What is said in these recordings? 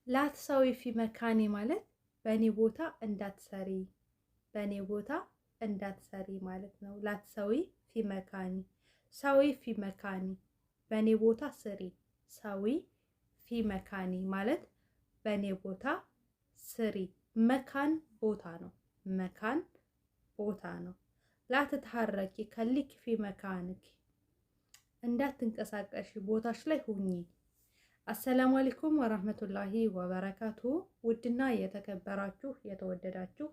ላትሰዊ ፊ መካኒ ማለት በእኔ ቦታ እንዳትሰሪ፣ በእኔ ቦታ እንዳትሰሪ ማለት ነው። ላትሰዊ ፊ መካኒ፣ ሰዊ ፊ መካኒ፣ በእኔ ቦታ ስሪ። ሰዊ ፊ መካኒ ማለት በእኔ ቦታ ስሪ። መካን ቦታ ነው። መካን ቦታ ነው። ላትትሐረኪ ከሊክ ፊ መካንኪ፣ እንዳትንቀሳቀሽ ቦታሽ ላይ ሁኚ። አሰላሙ አለይኩም ወራህመቱላሂ ወበረካቱ። ውድና የተከበራችሁ የተወደዳችሁ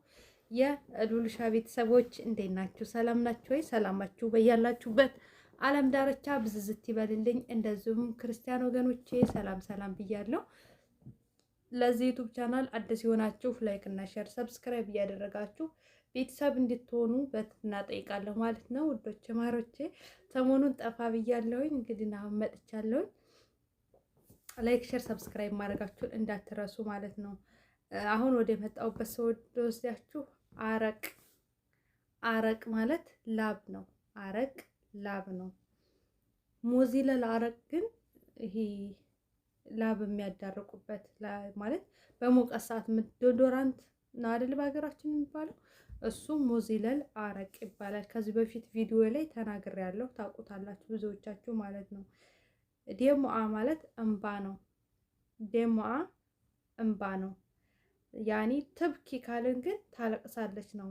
የሉልሻ ቤተሰቦች እንዴት ናችሁ? ሰላም ናችሁ ወይ? ሰላማችሁ በያላችሁበት ዓለም ዳርቻ ብዝዝት ይበልልኝ። እንደዚሁም ክርስቲያን ወገኖቼ ሰላም ሰላም ብያለሁ። ለዚህ ዩቲዩብ ቻናል አዲስ የሆናችሁ ላይክ እና ሼር ሰብስክራይብ እያደረጋችሁ ቤተሰብ እንድትሆኑ በትህትና ጠይቃለሁ ማለት ነው። ውዶቼ ማሮቼ ሰሞኑን ጠፋ ብያለሁኝ። እንግዲህ አሁን መጥቻለሁኝ። ላይክ ሼር ሰብስክራይብ ማድረጋችሁን እንዳትረሱ ማለት ነው። አሁን ወደ መጣሁበት ሰው ወስዳችሁ አረቅ ማለት ላብ ነው። አረቅ ላብ ነው። ሞዚለል አረቅ ግን ይሄ ላብ የሚያዳርቁበት ማለት በሞቀት ሰዓት ዶዶራንት ነው አይደል በሀገራችን የሚባለው። እሱ ሞዚለል አረቅ ይባላል። ከዚህ በፊት ቪዲዮ ላይ ተናግሬያለሁ፣ ታውቁታላችሁ ብዙዎቻችሁ ማለት ነው። ደሙአ ማለት እንባ ነው። ደሙአ እንባ ነው። ያኒ ትብኪ ካልን ግን ታለቅሳለች ነው።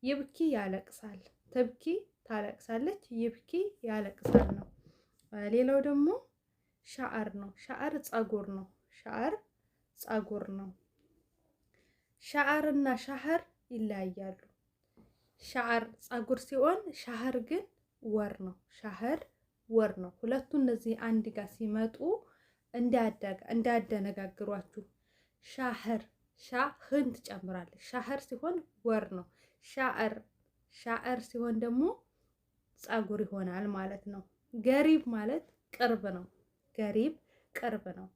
ይብኪ ያለቅሳል፣ ትብኪ ታለቅሳለች፣ ይብኪ ያለቅሳል ነው። ሌላው ደግሞ ሻዕር ነው። ሻዕር ጸጉር ነው። ሻዕር ጸጉር ነው። ሻዕርና ሻህር ይለያያሉ። ሻዕር ጸጉር ሲሆን ሻህር ግን ወር ነው። ሻህር ወር ነው። ሁለቱ እነዚህ አንድ ጋር ሲመጡ እንዳያደነጋግሯችሁ። ሻህር ሻህን ትጨምራለች። ሻህር ሲሆን ወር ነው። ሻዕር ሲሆን ደግሞ ጸጉር ይሆናል ማለት ነው። ገሪብ ማለት ቅርብ ነው። ገሪብ ቅርብ ነው።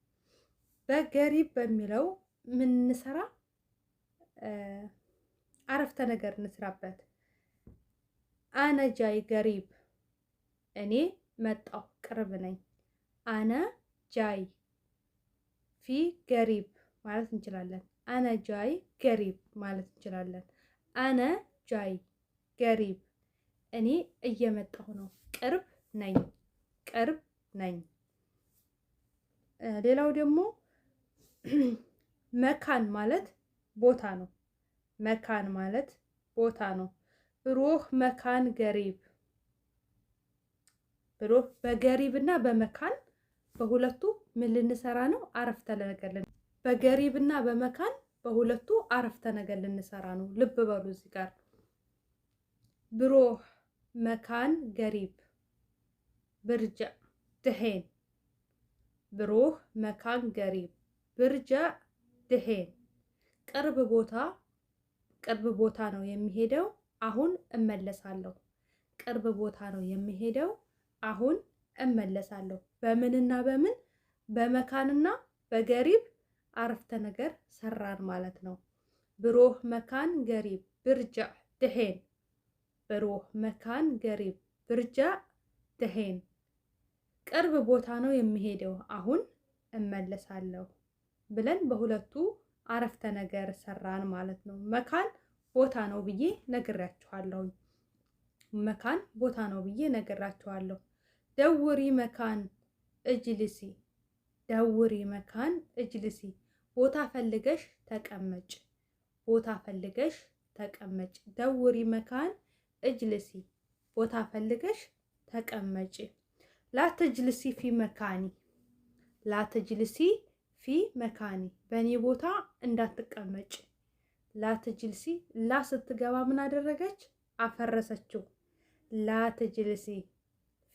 በገሪብ በሚለው ምን እንሰራ? አረፍተ ነገር እንስራበት። አነ ጃይ ገሪብ፣ እኔ መጣሁ ቅርብ ነኝ። አነ ጃይ ፊ ገሪብ ማለት እንችላለን። አነ ጃይ ገሪብ ማለት እንችላለን። አነ ጃይ ገሪብ፣ እኔ እየመጣሁ ነው፣ ቅርብ ነኝ፣ ቅርብ ነኝ። ሌላው ደግሞ መካን ማለት ቦታ ነው። መካን ማለት ቦታ ነው። ብሩህ መካን ገሪብ፣ ብሩህ በገሪብ እና በመካን በሁለቱ ምን ልንሰራ ነው? አረፍተ ነገር በገሪብ እና በመካን በሁለቱ አረፍተ ነገር ልንሰራ ነው። ልብ በሉ እዚህ ጋር ብሩህ መካን ገሪብ ብርጃ ድሄን፣ ብሩህ መካን ገሪብ ብርጃ ድሄን፣ ቅርብ ቦታ ነው የሚሄደው፣ አሁን እመለሳለሁ። ቅርብ ቦታ ነው የሚሄደው፣ አሁን እመለሳለሁ። በምንና በምን? በመካንና በገሪብ አረፍተ ነገር ሰራን ማለት ነው። ብሩህ መካን ገሪብ ብርጃ ድሄን፣ ብሩህ መካን ገሪብ ብርጃ ድሄን፣ ቅርብ ቦታ ነው የሚሄደው፣ አሁን እመለሳለሁ ብለን በሁለቱ አረፍተ ነገር ሰራን ማለት ነው። መካን ቦታ ነው ብዬ ነግራችኋለሁ። መካን ቦታ ነው ብዬ ነግራችኋለሁ። ደውሪ መካን እጅልሲ፣ ደውሪ መካን እጅልሲ፣ ቦታ ፈልገሽ ተቀመጭ፣ ቦታ ፈልገሽ ተቀመጭ። ደውሪ መካን እጅልሲ፣ ቦታ ፈልገሽ ተቀመጭ። ላተጅልሲ ፊ መካኒ፣ ላተጅልሲ ፊ መካኒ፣ በእኔ ቦታ እንዳትቀመጭ። ላተጅልሲ ላ ስትገባ ምን አደረገች? አፈረሰችው። ላተጅልሲ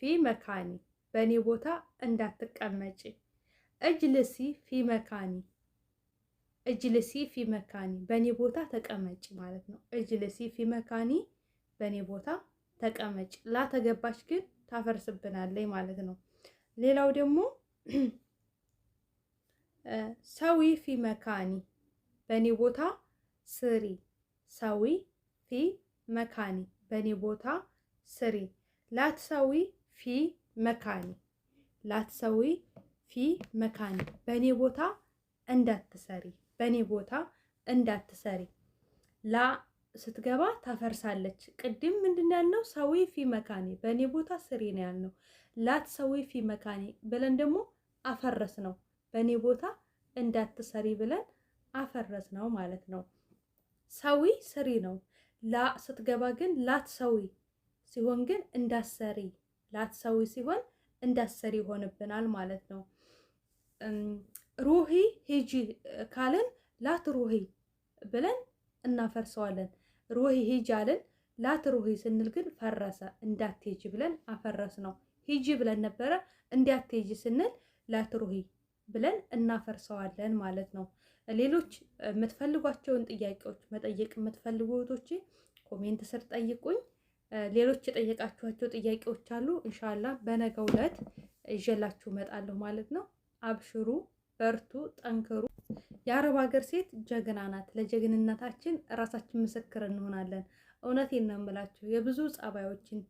ፊ መካኒ፣ በእኔ ቦታ እንዳትቀመጭ። እጅልሲ ፊ መካኒ፣ እጅልሲ ፊ መካኒ፣ በእኔ ቦታ ተቀመጭ ማለት ነው። እጅልሲ ፊ መካኒ፣ በእኔ ቦታ ተቀመጭ። ላተገባች ግን ታፈርስብናለች ማለት ነው። ሌላው ደግሞ ሰዊ ፊ መካኒ፣ በእኔ ቦታ ስሪ። ሰዊ ፊ መካኒ፣ በእኔ ቦታ ስሪ። ላትሰዊ ፊ መካኒ፣ ላትሰዊ ፊ መካኒ፣ በእኔ ቦታ እንዳትሰሪ፣ በእኔ ቦታ እንዳትሰሪ። ላ ስትገባ ታፈርሳለች። ቅድም ምንድን ያልነው? ሰዊ ፊ መካኔ፣ በእኔ ቦታ ስሪ ነው ያልነው። ላት ሰዊ ፊ መካኔ ብለን ደግሞ አፈረስ ነው። በእኔ ቦታ እንዳትሰሪ ብለን አፈረስ ነው ማለት ነው። ሰዊ ስሪ ነው። ላ ስትገባ ግን ላት ሰዊ ሲሆን ግን እንዳሰሪ፣ ላት ሰዊ ሲሆን እንዳሰሪ ይሆንብናል ማለት ነው። ሩሂ ሂጂ ካልን ላት ሩሂ ብለን እናፈርሰዋለን። ሩሂ ሂጂ አልን። ላት ሩሂ ስንል ግን ፈረሰ፣ እንዳትሄጂ ብለን አፈረስ ነው። ሂጂ ብለን ነበረ፣ እንዳትሄጂ ስንል ላት ሩሂ ብለን እናፈርሰዋለን ማለት ነው። ሌሎች የምትፈልጓቸውን ጥያቄዎች መጠየቅ የምትፈልጉ እህቶቼ ኮሜንት ስር ጠይቁኝ። ሌሎች የጠየቃችኋቸው ጥያቄዎች አሉ። ኢንሻአላህ በነገው ዕለት ይዤላችሁ እመጣለሁ ማለት ነው። አብሽሩ፣ በርቱ፣ ጠንክሩ። የአረብ ሀገር ሴት ጀግና ናት። ለጀግንነታችን ራሳችን ምስክር እንሆናለን። እውነቴን ነው የምላችሁ። የብዙ ጸባዮችን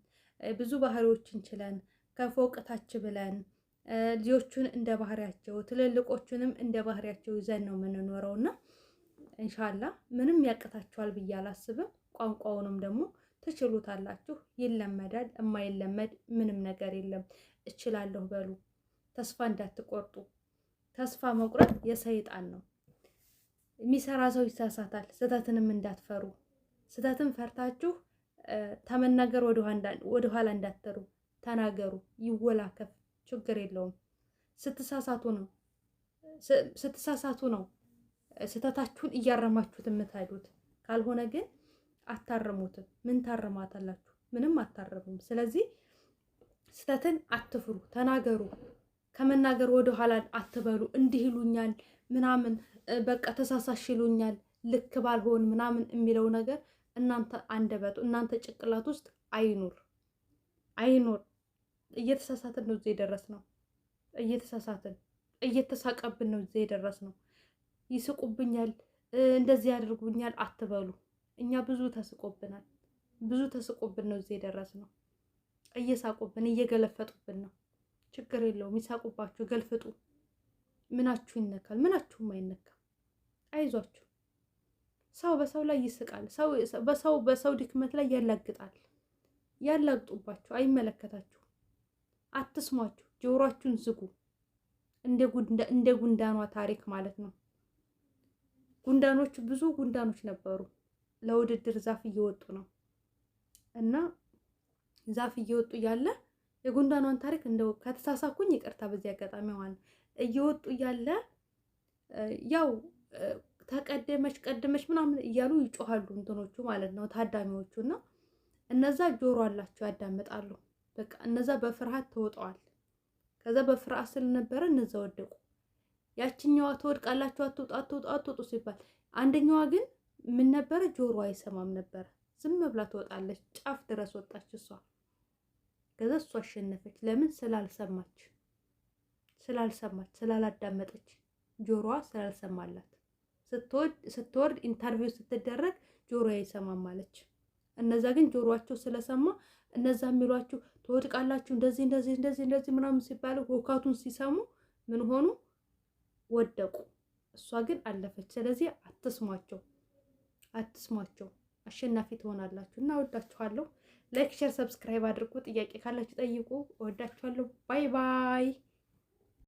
ብዙ ባህሪዎችን ችለን ከፎቅ ታች ብለን ልጆቹን እንደ ባህሪያቸው ትልልቆቹንም እንደ ባህሪያቸው ይዘን ነው የምንኖረው እና ኢንሻአላህ ምንም ያቅታችኋል ብዬ አላስብም። ቋንቋውንም ደግሞ ትችሉታላችሁ። ይለመዳል። የማይለመድ ምንም ነገር የለም። እችላለሁ በሉ። ተስፋ እንዳትቆርጡ። ተስፋ መቁረጥ የሰይጣን ነው። የሚሰራ ሰው ይሳሳታል። ስህተትንም እንዳትፈሩ። ስህተትን ፈርታችሁ ተመናገር ወደኋላ እንዳትሩ። ተናገሩ። ይወላከፍ፣ ችግር የለውም። ስትሳሳቱ ነው ስህተታችሁን እያረማችሁት የምትሄዱት። ካልሆነ ግን አታርሙትም። ምን ታርማታላችሁ? ምንም አታርሙም። ስለዚህ ስህተትን አትፍሩ፣ ተናገሩ። ከመናገር ወደኋላ አትበሉ። እንዲህ ይሉኛል ምናምን በቃ ተሳሳሽ ይሉኛል ልክ ባልሆን ምናምን የሚለው ነገር እናንተ አንደበቱ እናንተ ጭቅላት ውስጥ አይኑር። እየተሳሳትን ነው እዚህ የደረስነው። እየተሳቀብን ነው እዚህ የደረስነው። ይስቁብኛል፣ እንደዚህ ያደርጉኛል አትበሉ። እኛ ብዙ ተስቆብን ነው እዚህ የደረስነው። እየሳቁብን እየገለፈጡብን ነው። ችግር የለውም። ይሳቁባችሁ፣ ገልፍጡ። ምናችሁ ይነካል? ምናችሁም አይነካም። አይዟችሁ። ሰው በሰው ላይ ይስቃል። ሰው በሰው ድክመት ላይ ያላግጣል። ያላግጡባችሁ፣ አይመለከታችሁ። አትስሟችሁ። ጆሮአችሁን ዝጉ። እንደ ጉንዳኗ ታሪክ ማለት ነው። ጉንዳኖች ብዙ ጉንዳኖች ነበሩ። ለውድድር ዛፍ እየወጡ ነው እና ዛፍ እየወጡ እያለ የጉንዳኗን ታሪክ እንደው ከተሳሳኩኝ ይቅርታ በዚህ አጋጣሚ ማለት እየወጡ እያለ ያው ቀደመች ምናምን እያሉ ይጮሃሉ እንትኖቹ ማለት ነው ታዳሚዎቹ። እና እነዛ ጆሮ አላቸው ያዳምጣሉ። በቃ እነዛ በፍርሃት ተወጠዋል። ከዛ በፍርሃት ስለነበረ እነዛ ወደቁ። ያችኛዋ ትወድቃላችሁ አትወጡ ሲባል አንደኛዋ ግን ምን ነበረ ጆሮ አይሰማም ነበረ። ዝም ብላ ትወጣለች። ጫፍ ድረስ ወጣች እሷ። ከዛ እሷ አሸነፈች። ለምን? ስላልሰማች ስላላዳመጠች፣ ጆሮዋ ስላልሰማላት። ስትወርድ ኢንተርቪው ስትደረግ ጆሮ አይሰማም አለች። እነዛ ግን ጆሮአቸው ስለሰማ እነዛ የሚሏችሁ ትወድቃላችሁ እንደዚህ ምናምን ሲባል ወካቱን ሲሰሙ ምን ሆኑ? ወደቁ። እሷ ግን አለፈች። ስለዚህ አትስሟቸው። አሸናፊ ትሆናላችሁ። እና ወዳችኋለሁ። ላይክ፣ ሼር፣ ሰብስክራይብ አድርጉ። ጥያቄ ካላችሁ ጠይቁ። ወዳችኋለሁ። ባይ ባይ።